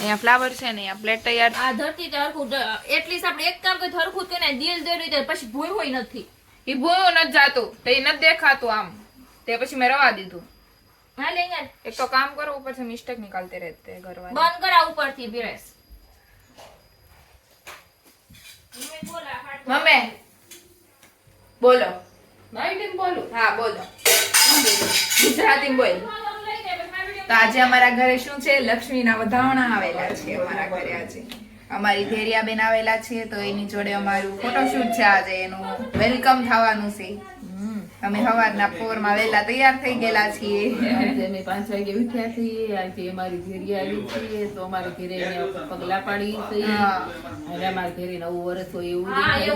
અહીંયા ફ્લાવર છે ને અહીંયા પ્લેટ તૈયાર. આ ધરતી તે હરખું એટલીસ્ટ આપણે એક કામ કરી હરખું કરીને દિલ દોરી પછી ભૂય હોય નથી. એ ભૂયું નથી જાતું તો એ નથી દેખાતું આમ તે પછી મેં રવા દીધું. હા લે યાર એક તો કામ કરો ઉપર से मिस्टेक निकालते रहते हैं घर वाले. બંધ કરા ઉપરથી બિરેસ. મમ્મી બોલો. મારી બોલું. હા બોલો ગુજરાતી બોલ. તો આજે અમારા ઘરે શું છે લક્ષ્મીના વધામણા આવેલા છે. અમારા ઘરે આજે અમારી ધેરિયા બેન આવેલા છે તો એની જોડે અમારું ફોટોશૂટ છે. આજે એનું વેલકમ થવાનું છે. અમે સવારના પોરમાં વહેલા તૈયાર થઈ ગયેલા છીએ. આજે અમે 5 વાગે ઉઠ્યા છીએ. આજે અમારી ઘેરી આવી છીએ તો અમારે ઘરે પગલા પાડી છે અને અમારે ઘરે નવું વર્ષ હોય એવું દેખાય છે.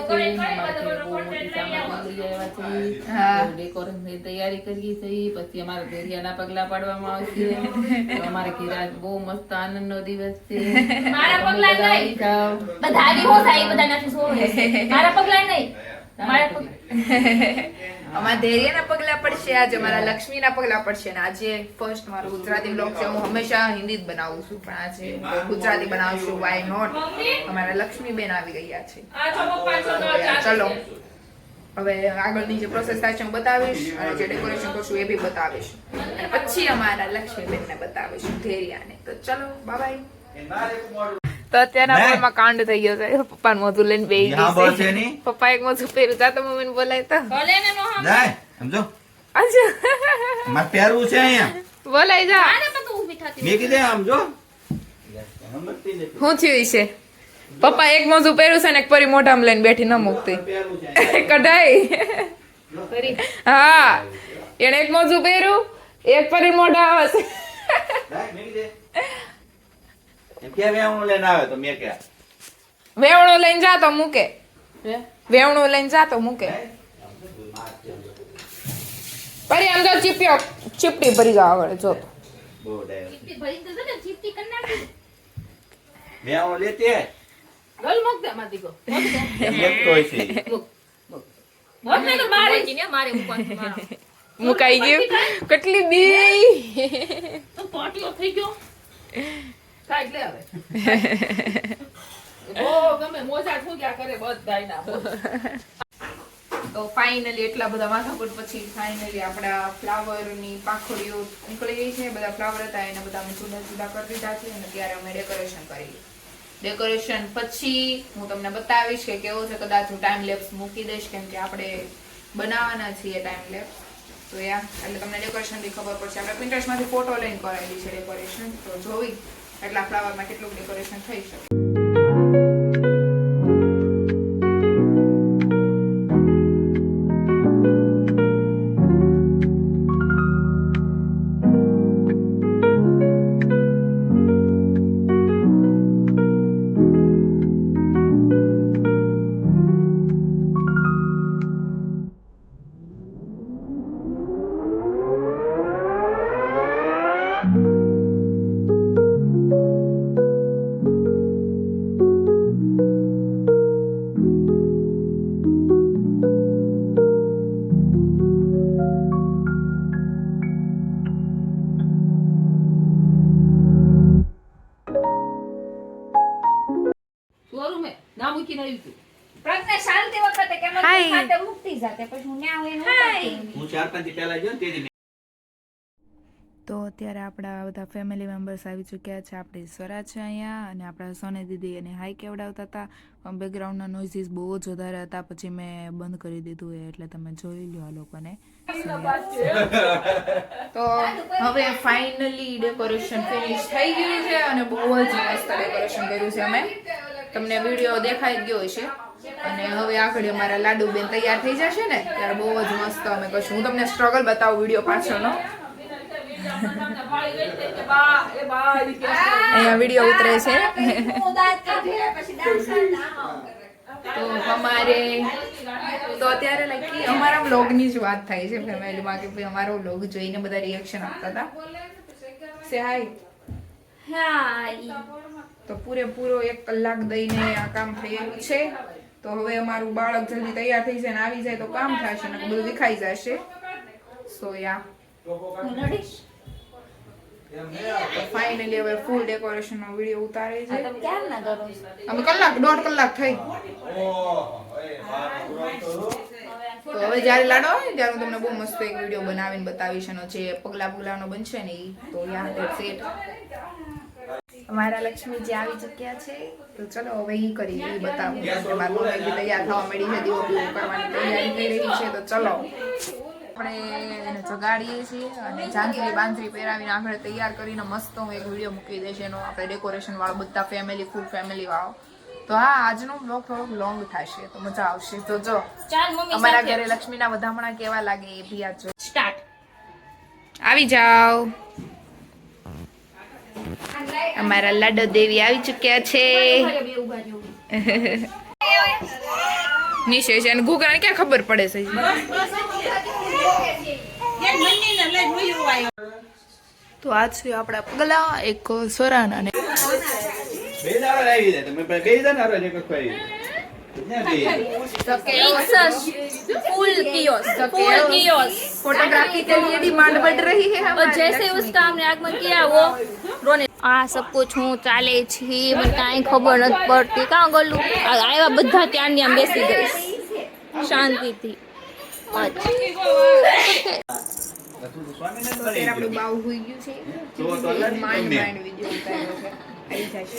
અમારે ઘરે બહુ મોટી સામગ્રી લઈ આવ્યા છે. ડેકોરેશનની તૈયારી કરી છે. પછી અમારા ઘેરિયાના પગલા પાડવામાં આવશે. તો અમારે ઘરે આજ બહુ મસ્ત આનંદનો દિવસ છે. મારા પગલા નહીં બધા આવી હો થાય બધા નથી સોરે. મારા પગલા નહીં અમારા ધૈર્યના પગલા પડશે. આજે અમારા લક્ષ્મીના પગલા પડશે. અને આજે ફર્સ્ટ મારું ગુજરાતી બ્લોગ છે. હું હંમેશા હિન્દી જ બનાવું છું પણ આજે ગુજરાતી બનાવશું. Why not. અમારા લક્ષ્મી બેન આવી ગયા છે. ચલો હવે આગળની જે પ્રોસેસ થાય છે હું બતાવીશ અને જે ડેકોરેશન કરશું એ બી બતાવીશ અને પછી અમારા લક્ષ્મી બેનને બતાવીશું ધૈર્યાને. તો ચલો બાય બાય. તો અત્યારના બોલમાં કાંડ થઈ ગયો છે. પપ્પાનું મોઢું લઈને બેહી ગઈ છે. પપ્પા એક મોઢું પહેર્યું જાતો મમ્મીને બોલાય તો ભલે ને નો હમ જાય સમજો અચ્છા માર પહેરવું છે અહીંયા બોલાય જા. આને પણ તું ઊભી થતી મેં કીધે આમ જો શું થયું છે પપ્પા એક મોઢું પહેર્યું છે ને એક પરી મોઢામાં લઈને બેઠી ન મૂકતી કઢાઈ. હા એને એક મોઢું પહેર્યું એક પરી મોઢા આવે છે. વેવણું લઈને આવે તો મેં કે વેવણું લઈને જા તો મૂકે. વેવણું લઈને જા તો મૂકે. પરી આમ જો ચીપ્યો ચીપટી ભરી જાવ આગળ જો બહુ ડાયો ચીપટી ભરી દે ને ચીપટી કરી નાખી. વેવણું લેતી ગલ મૂક દે માતી કો એક તો હોય છે મોટ નહીં તો મારે ને મારે મૂકવાનું મારો. મુકાઈ ગયું. કેટલી બી તો પાટીઓ થઈ ગયો કાઈ લે હવે ઓ ગમે મોજા ઠોક્યા કરે બધાય ના. તો ફાઇનલી એટલા બધા માથાકૂટ પછી ફાઇનલી આપણા ફ્લાવરની પાંખડીઓ નીકળી ગઈ છે. બધા ફ્લાવર હતા એને બધા અમે જુદા જુદા કરી દીધા છે અને ત્યારે અમે ડેકોરેશન કરી. ડેકોરેશન પછી હું તમને બતાવીશ કે કેવો છે. કદાચ હું ટાઈમ લેપ્સ મૂકી દઈશ કેમ કે આપણે બનાવવાના છીએ ટાઈમ લેપ્સ. તો યા એટલે તમને ડેકોરેશનથી ખબર પડશે. આપણે પિન્ટરેસ્ટમાંથી ફોટો લઈને કરાયેલી છે ડેકોરેશન. તો જોઈ એટલા ફ્લાવરમાં કેટલું ડેકોરેશન થઈ શકે. શોરૂમે ના મૂકીને આવી તું પ્રજ્ઞા શાંતિ વખતે કેમ ખાતે મુક્તિ જાતે પછી હું ન્યા હોય ને હું 4-5 દી પહેલા ગયો ને તે તો અત્યારે આપણા બધા ફેમિલી મેમ્બર્સ આવી ચૂક્યા છે. આપણી સ્વરા છે અહીંયા અને આપણા સોને દીદી એને હાઈ કેવડાવતા હતા પણ બેકગ્રાઉન્ડના નોઇઝીસ બહુ જ વધારે હતા. પછી મેં બંધ કરી દીધું એટલે તમે જોઈ લો આ લોકોને. તો હવે ફાઇનલી ડેકોરેશન ફિનિશ થઈ ગયું છે અને બહુ જ મસ્ત ડેકોરેશન કર્યું છે અમે. તમને વિડીયો દેખાઈ ગયો હશે અને હવે આગળ અમારા લાડુ બેન તૈયાર થઈ જશે ને ત્યારે બહુ જ મસ્ત અમે કરશું. હું તમને સ્ટ્રગલ બતાવું વિડીયો પાછળનો. અહીંયા વિડીયો ઉતરે છે. તો અમારે તો અત્યારે લાઈક અમારા વ્લોગની જ વાત થાય છે ફેમિલીમાં કે ભાઈ અમારો વ્લોગ જોઈને બધા રિએક્શન આપતા હતા. સે હાય. હાય. તો પૂરેપૂરો 1 કલાક દઈને આ કામ થયું છે. તો હવે અમારું બાળક જલ્દી તૈયાર થઈ જાય ને આવી જાય તો કામ થશે ને બધું વિખાઈ જશે. સો યા ફાઇનલી હવે ફૂલ ડેકોરેશન નો વિડીયો ઉતારે છે. તમે ક્યાં ના કરો છો? અમે દોઢ કલાક થઈ. તો હવે જ્યારે લાડો આવે ને ત્યારે હું તમને બહુ મસ્ત એક વિડીયો બનાવીને બતાવીશ એનો જે પગલાનો બનશે ને ઈ. તો યા ધેટ્સ ઇટ. અમારા લક્ષ્મીજી આવી ચૂક્યા છે તો ચલો હવે ઈ કરી ઈ બતાવું. મારા મમ્મી બી તૈયાર થવા મળી છે, દીવો બીવો કરવાની તૈયારી થઈ રહી છે. તો ચલો આપણે એને જગાડીએ છીએ અને જાંજરી બાંજરી પહેરાવીને આપણે તૈયાર કરીને મસ્ત હું એક વિડીયો મૂકી દઈશ એનો, આપણે ડેકોરેશન વાળો બધા ફેમિલી ફૂલ ફેમિલી વાળો. તો હા, આજનો બ્લોગ થોડોક લોંગ થશે તો મજા આવશે. તો જો ચાલ મમ્મી અમારા સાથે. ઘરે લક્ષ્મીના વધામણા કેવા લાગે એ બી આજો. સ્ટાર્ટ. આવી જાઓ. અમારા લાડો દેવી આવી ચૂક્યા છે. નિશેષ અને ઘૂઘરાને ક્યાં ખબર પડે છે? તો આજ છે આપણા પગલા એક સોરાના ને બે દાડા આવી જાય તમે બે દાડા આવે એક ખાઈ full chaos, full chaos. Photography के लिए डिमांड बढ़ रही है और हमारे जैसे लक्ष्मी उसका हमने आगमन किया वो रोने आ सब कुछ હું ચાલે છે મને કાંઈ ખબર નથી પડતી. કાં ગલું આવ્યા બધા ત્યાં આમ બેસી ગઈ શાંતિથી. અત્યારે આપણું બાવ હોઈ ગયું છે. તો અલગ માંડ તમને. માંડ વિડીયો ઉતાર્યો છે. આવી જશે.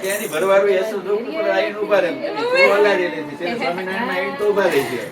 ત્યાંની ભરવારું એસો દુઃખ પર આવીને ઉભા રહે. તો ઓલાડી લીધી. સ્વામિનારાયણમાં આવીને તો ઉભા રહી ગયા.